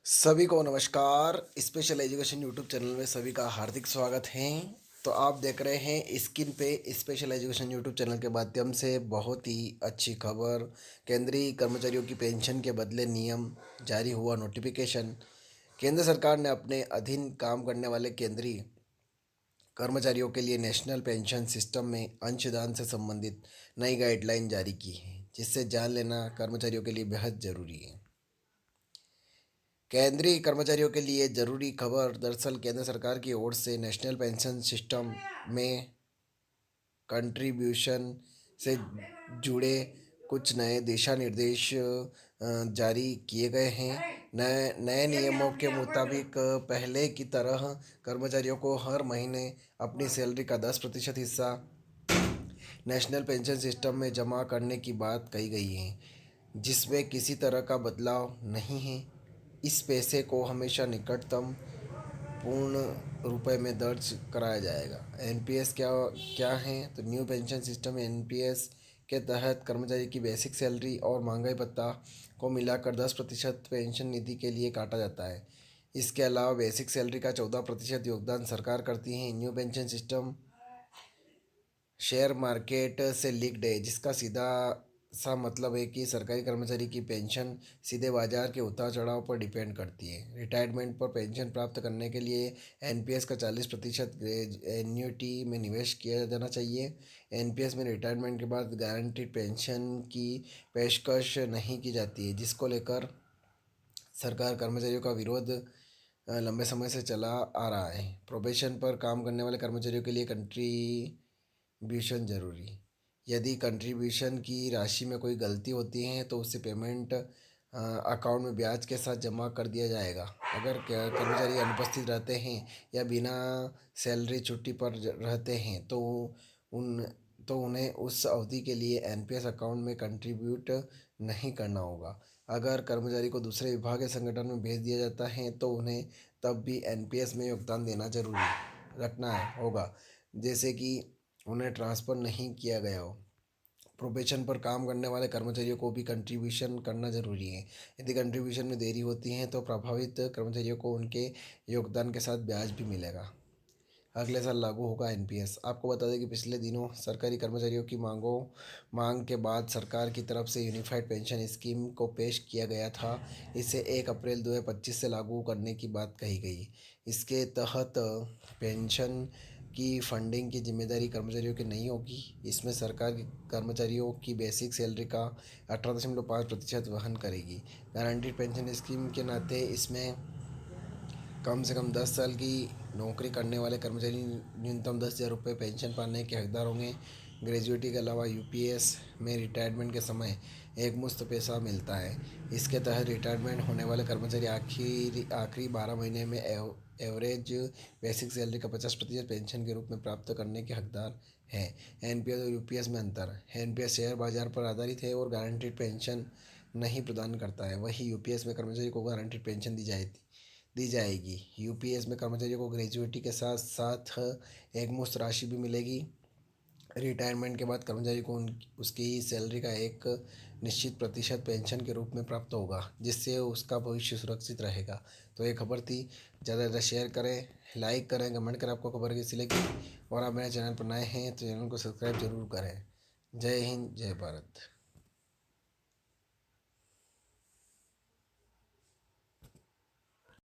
सभी को नमस्कार। स्पेशल एजुकेशन यूट्यूब चैनल में सभी का हार्दिक स्वागत है। तो आप देख रहे हैं स्क्रीन पे स्पेशल एजुकेशन यूट्यूब चैनल के माध्यम से बहुत ही अच्छी खबर। केंद्रीय कर्मचारियों की पेंशन के बदले नियम जारी हुआ नोटिफिकेशन। केंद्र सरकार ने अपने अधीन काम करने वाले केंद्रीय कर्मचारियों के लिए नेशनल पेंशन सिस्टम में अंशदान से संबंधित नई गाइडलाइन जारी की है, जिससे जान लेना कर्मचारियों के लिए बेहद ज़रूरी है। केंद्रीय कर्मचारियों के लिए जरूरी खबर। दरअसल केंद्र सरकार की ओर से नेशनल पेंशन सिस्टम में कंट्रीब्यूशन से जुड़े कुछ नए दिशा निर्देश जारी किए गए हैं। नए नए नियमों के मुताबिक पहले की तरह कर्मचारियों को हर महीने अपनी सैलरी का 10% हिस्सा नेशनल पेंशन सिस्टम में जमा करने की बात कही गई है, जिसमें किसी तरह का बदलाव नहीं है। इस पैसे को हमेशा निकटतम पूर्ण रुपए में दर्ज कराया जाएगा। एनपीएस क्या क्या है? तो न्यू पेंशन सिस्टम में एनपीएस के तहत कर्मचारी की बेसिक सैलरी और महंगाई भत्ता को मिलाकर 10% पेंशन निधि के लिए काटा जाता है। इसके अलावा बेसिक सैलरी का 14% योगदान सरकार करती है। New pension system share market से लिंक्ड है, जिसका सीधा सा मतलब है कि सरकारी कर्मचारी की पेंशन सीधे बाजार के उतार चढ़ाव पर डिपेंड करती है। रिटायरमेंट पर पेंशन प्राप्त करने के लिए एनपीएस का 40% एन्युटी में निवेश किया जाना चाहिए। एनपीएस में रिटायरमेंट के बाद गारंटीड पेंशन की पेशकश नहीं की जाती है, जिसको लेकर सरकार कर्मचारियों का विरोध लंबे समय से चला आ रहा है। प्रोबेशन पर काम करने वाले कर्मचारियों के लिए कंट्रीब्यूशन जरूरी। यदि कंट्रीब्यूशन की राशि में कोई गलती होती है तो उसे पेमेंट अकाउंट में ब्याज के साथ जमा कर दिया जाएगा। अगर कर्मचारी अनुपस्थित रहते हैं या बिना सैलरी छुट्टी पर रहते हैं उन तो उन्हें उस अवधि के लिए एनपीएस अकाउंट में कंट्रीब्यूट नहीं करना होगा। अगर कर्मचारी को दूसरे विभाग या संगठन में भेज दिया जाता है तो उन्हें तब भी एनपीएस में योगदान देना जरूरी रखना होगा, जैसे कि उन्हें ट्रांसफ़र नहीं किया गया हो। प्रोबेशन पर काम करने वाले कर्मचारियों को भी कंट्रीब्यूशन करना जरूरी है। यदि कंट्रीब्यूशन में देरी होती है तो प्रभावित कर्मचारियों को उनके योगदान के साथ ब्याज भी मिलेगा। अगले साल लागू होगा एनपीएस। आपको बता दें कि पिछले दिनों सरकारी कर्मचारियों की मांग के बाद सरकार की तरफ से यूनिफाइड पेंशन स्कीम को पेश किया गया था। इसे 1 अप्रैल 2025 से लागू करने की बात कही गई। इसके तहत पेंशन की फंडिंग की जिम्मेदारी कर्मचारियों की नहीं होगी। इसमें सरकार की कर्मचारियों की बेसिक सैलरी का 18.5% वहन करेगी। गारंटीड पेंशन स्कीम के नाते इसमें कम से कम 10 साल की नौकरी करने वाले कर्मचारी न्यूनतम 10,000 रुपये पेंशन पाने के हकदार होंगे। ग्रेजुएटी के अलावा यूपीएस में रिटायरमेंट के समय एक मुश्त पैसा मिलता है। इसके तहत रिटायरमेंट होने वाले कर्मचारी आखिरी 12 महीने में एवरेज बेसिक सैलरी का 50% पेंशन के रूप में प्राप्त करने के हकदार हैं। एनपीएस और यूपीएस में अंतर। एनपीएस शेयर बाजार पर आधारित है और गारंटीड पेंशन नहीं प्रदान करता है। वहीं यूपीएस में कर्मचारी को गारंटीड पेंशन दी जाएगी। यूपीएस में कर्मचारियों को ग्रेजुएटी के साथ साथ एक मुश्त राशि भी मिलेगी। रिटायरमेंट के बाद कर्मचारी को उसकी सैलरी का एक निश्चित प्रतिशत पेंशन के रूप में प्राप्त होगा, जिससे उसका भविष्य सुरक्षित रहेगा। तो ये खबर थी। ज़्यादा से ज़्यादा शेयर करें, लाइक करें, कमेंट करें आपको खबर कैसी लगी। और आप मेरे चैनल पर नए हैं तो चैनल को सब्सक्राइब जरूर करें। जय हिंद, जय भारत।